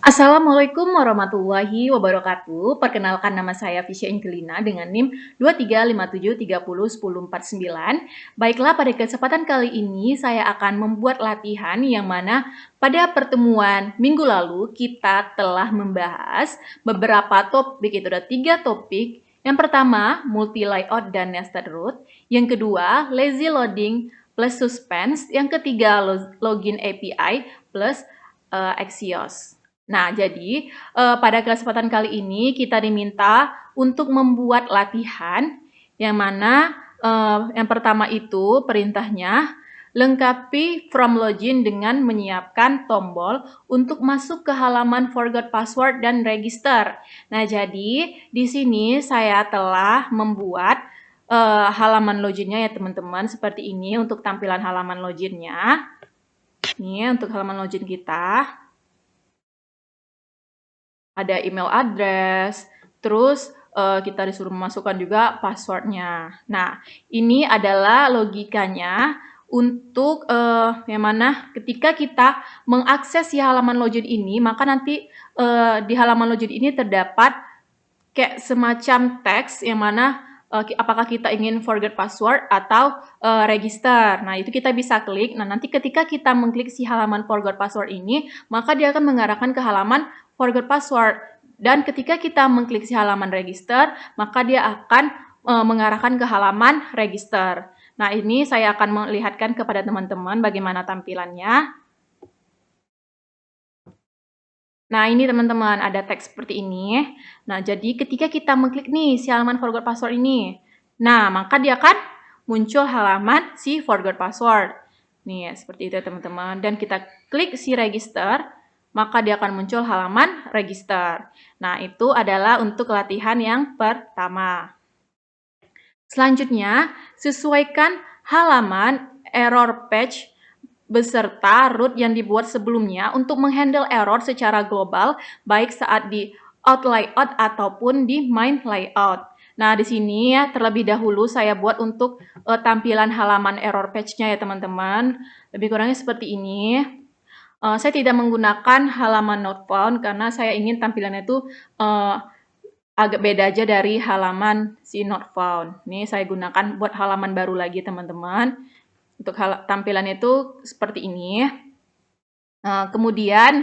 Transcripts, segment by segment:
Assalamualaikum warahmatullahi wabarakatuh. Perkenalkan nama saya Fisya Angelina dengan NIM 2357301049. Baiklah, pada kesempatan kali ini saya akan membuat latihan yang mana pada pertemuan minggu lalu kita telah membahas beberapa topik, itu ada 3 topik. Yang pertama, multi layout dan nested root. Yang kedua, lazy loading plus suspense. Yang ketiga, login API plus Axios. Nah, jadi pada kesempatan kali ini kita diminta untuk membuat latihan yang mana yang pertama itu perintahnya lengkapi from login dengan menyiapkan tombol untuk masuk ke halaman forgot password dan register. Nah, jadi di sini saya telah membuat halaman loginnya ya teman-teman, seperti ini untuk tampilan halaman loginnya. Ini untuk halaman login kita. Ada email address, terus kita disuruh memasukkan juga passwordnya. Nah, ini adalah logikanya untuk yang mana ketika kita mengakses si halaman login ini, maka nanti di halaman login ini terdapat kayak semacam teks yang mana apakah kita ingin forget password atau register. Nah, itu kita bisa klik. Nah, nanti ketika kita mengklik si halaman forgot password ini, maka dia akan mengarahkan ke halaman forgot password. Dan ketika kita mengklik si halaman register, maka dia akan mengarahkan ke halaman register. Nah, ini saya akan melihatkan kepada teman-teman bagaimana tampilannya. Nah, ini teman-teman, ada teks seperti ini. Nah, jadi ketika kita mengklik nih si halaman forgot password ini, nah, maka dia akan muncul halaman si forgot password. Nih, seperti itu teman-teman. Dan kita klik si register, maka dia akan muncul halaman register. Nah, itu adalah untuk latihan yang pertama. Selanjutnya, sesuaikan halaman error page beserta root yang dibuat sebelumnya untuk menghandle error secara global, baik saat di out layout ataupun di main layout. Nah, di sini ya terlebih dahulu saya buat untuk tampilan halaman error page-nya ya teman-teman. Lebih kurangnya seperti ini. Saya tidak menggunakan halaman not found karena saya ingin tampilannya itu agak beda aja dari halaman si not found. Ini saya gunakan buat halaman baru lagi teman-teman. Untuk tampilannya itu seperti ini. Kemudian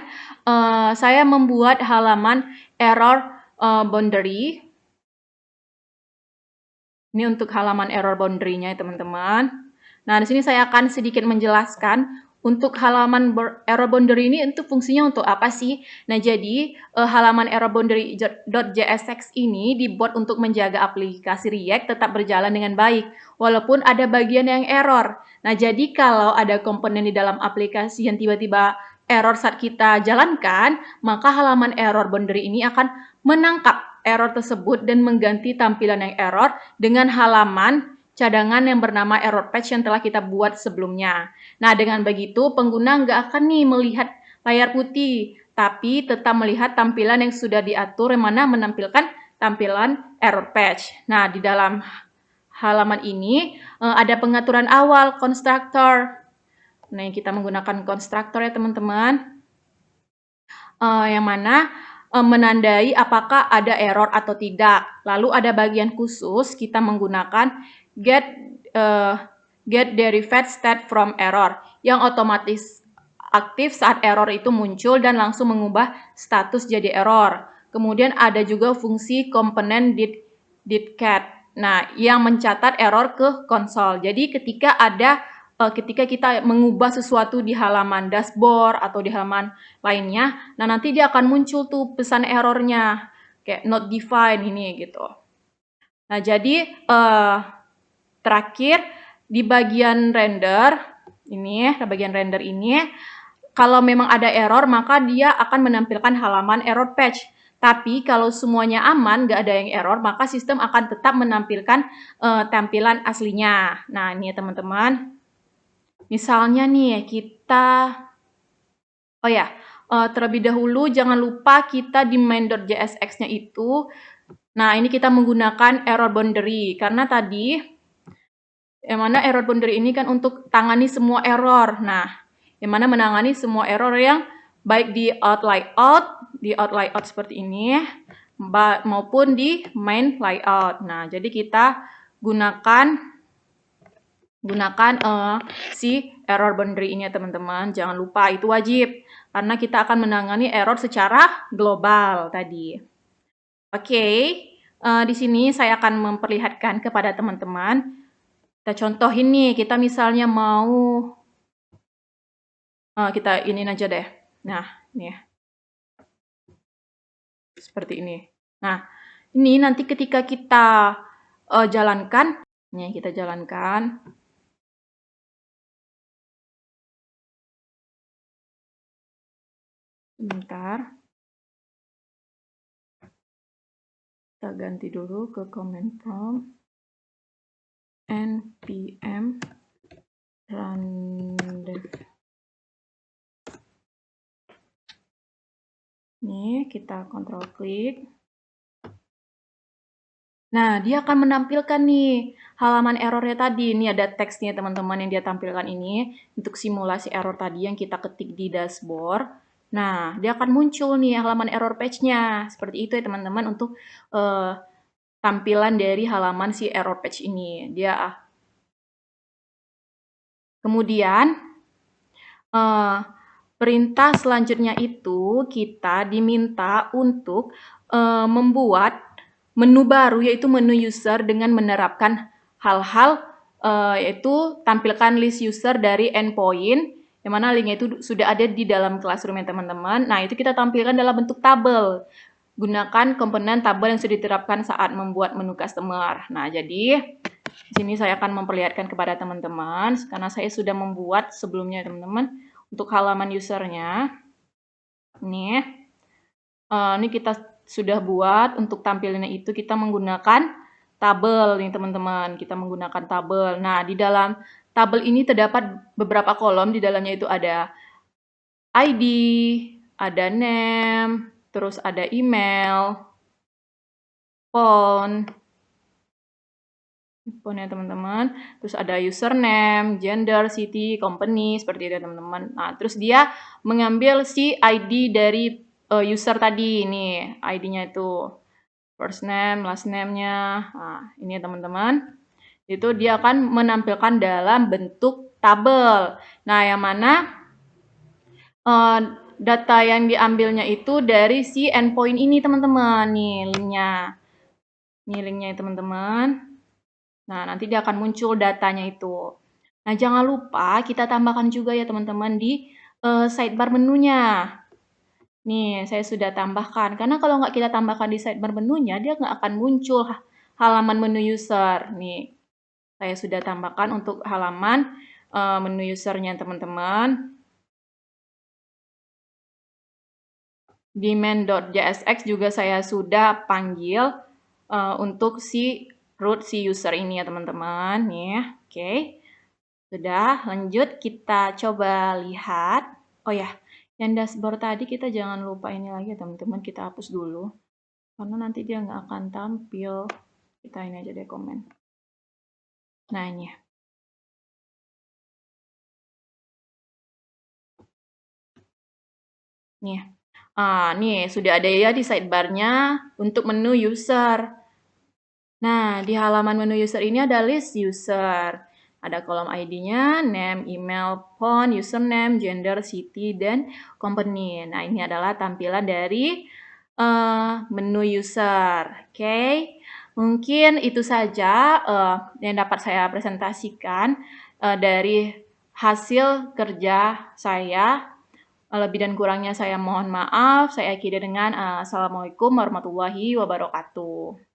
saya membuat halaman error boundary. Ini untuk halaman error boundary-nya ya teman-teman. Nah, di sini saya akan sedikit menjelaskan untuk halaman error boundary ini untuk fungsinya untuk apa sih? Nah, jadi halaman error boundary.jsx ini dibuat untuk menjaga aplikasi React tetap berjalan dengan baik, walaupun ada bagian yang error. Nah, jadi kalau ada komponen di dalam aplikasi yang tiba-tiba error saat kita jalankan, maka halaman error boundary ini akan menangkap error tersebut dan mengganti tampilan yang error dengan halaman cadangan yang bernama error page yang telah kita buat sebelumnya. Nah, dengan begitu pengguna nggak akan nih melihat layar putih, tapi tetap melihat tampilan yang sudah diatur yang mana menampilkan tampilan error page. Nah, di dalam halaman ini ada pengaturan awal constructor. Nah, kita menggunakan constructor ya teman-teman. Yang mana menandai apakah ada error atau tidak. Lalu ada bagian khusus kita menggunakan get derived state from error yang otomatis aktif saat error itu muncul dan langsung mengubah status jadi error. Kemudian ada juga fungsi komponen didcat. Nah, yang mencatat error ke konsol. Jadi ketika kita mengubah sesuatu di halaman dashboard atau di halaman lainnya, nah nanti dia akan muncul tuh pesan errornya kayak not defined ini gitu. Nah, jadi terakhir di bagian render ini kalau memang ada error maka dia akan menampilkan halaman error page. Tapi kalau semuanya aman, nggak ada yang error, maka sistem akan tetap menampilkan tampilan aslinya. Nah, ini ya teman-teman. Misalnya nih terlebih dahulu jangan lupa kita di main.jsx-nya itu, nah ini kita menggunakan error boundary karena tadi yang mana error boundary ini kan untuk tangani semua error. Nah, yang mana menangani semua error yang baik di out layout seperti ini, maupun di main layout. Nah, jadi kita gunakan si error boundary ini ya teman-teman. Jangan lupa itu wajib karena kita akan menangani error secara global tadi. Oke, di sini saya akan memperlihatkan kepada teman-teman. Kita contohin nih, kita misalnya mau kita ini aja deh. Nah, ini ya. Seperti ini. Nah, ini nanti ketika kita jalankan, nih kita jalankan. Sebentar. Kita ganti dulu ke command prompt. npm run dev. Nih, kita kontrol klik. Nah, dia akan menampilkan nih halaman errornya tadi. Ini ada teksnya teman-teman yang dia tampilkan ini untuk simulasi error tadi yang kita ketik di dashboard. Nah, dia akan muncul nih halaman error page-nya. Seperti itu ya teman-teman untuk tampilan dari halaman si error page ini. Kemudian perintah selanjutnya itu kita diminta untuk membuat menu baru, yaitu menu user dengan menerapkan hal-hal yaitu tampilkan list user dari endpoint, yang mana linknya itu sudah ada di dalam Classroom ya teman-teman. Nah, itu kita tampilkan dalam bentuk tabel. Gunakan komponen tabel yang sudah diterapkan saat membuat menu customer. Nah, jadi di sini saya akan memperlihatkan kepada teman-teman, karena saya sudah membuat sebelumnya teman-teman, untuk halaman usernya. Ini kita sudah buat untuk tampilannya itu kita menggunakan tabel nih teman-teman. Kita menggunakan tabel. Nah, di dalam tabel ini terdapat beberapa kolom. Di dalamnya itu ada ID, ada name, terus ada email, phone ya teman-teman. Terus ada username, gender, city, company, seperti itu teman-teman. Nah, terus dia mengambil si ID dari user tadi. Ini ID-nya itu first name, last name-nya. Nah, ini ya teman-teman. Itu dia akan menampilkan dalam bentuk tabel. Nah, yang mana data yang diambilnya itu dari si endpoint ini teman-teman. Nih linknya. Nih linknya teman-teman. Nah, nanti dia akan muncul datanya itu. Nah, jangan lupa kita tambahkan juga ya teman-teman di sidebar menunya. Nih, saya sudah tambahkan. Karena kalau nggak kita tambahkan di sidebar menunya, dia nggak akan muncul halaman menu user. Nih, saya sudah tambahkan untuk halaman menu usernya teman-teman. Di main.jsx juga saya sudah panggil untuk si root si user ini ya teman-teman. Nih, oke. Sudah, lanjut kita coba lihat. Oh ya, yang dashboard tadi kita jangan lupa ini lagi ya teman-teman, kita hapus dulu. Karena nanti dia nggak akan tampil. Kita ini aja deh komen. Nah ini ya. Nih, nih sudah ada ya di sidebar-nya untuk menu user. Nah, di halaman menu user ini ada list user. Ada kolom ID-nya, name, email, phone, username, gender, city, dan company. Nah, ini adalah tampilan dari menu user. Oke, mungkin itu saja yang dapat saya presentasikan dari hasil kerja saya. Lebih dan kurangnya saya mohon maaf. Saya akhiri dengan Assalamualaikum warahmatullahi wabarakatuh.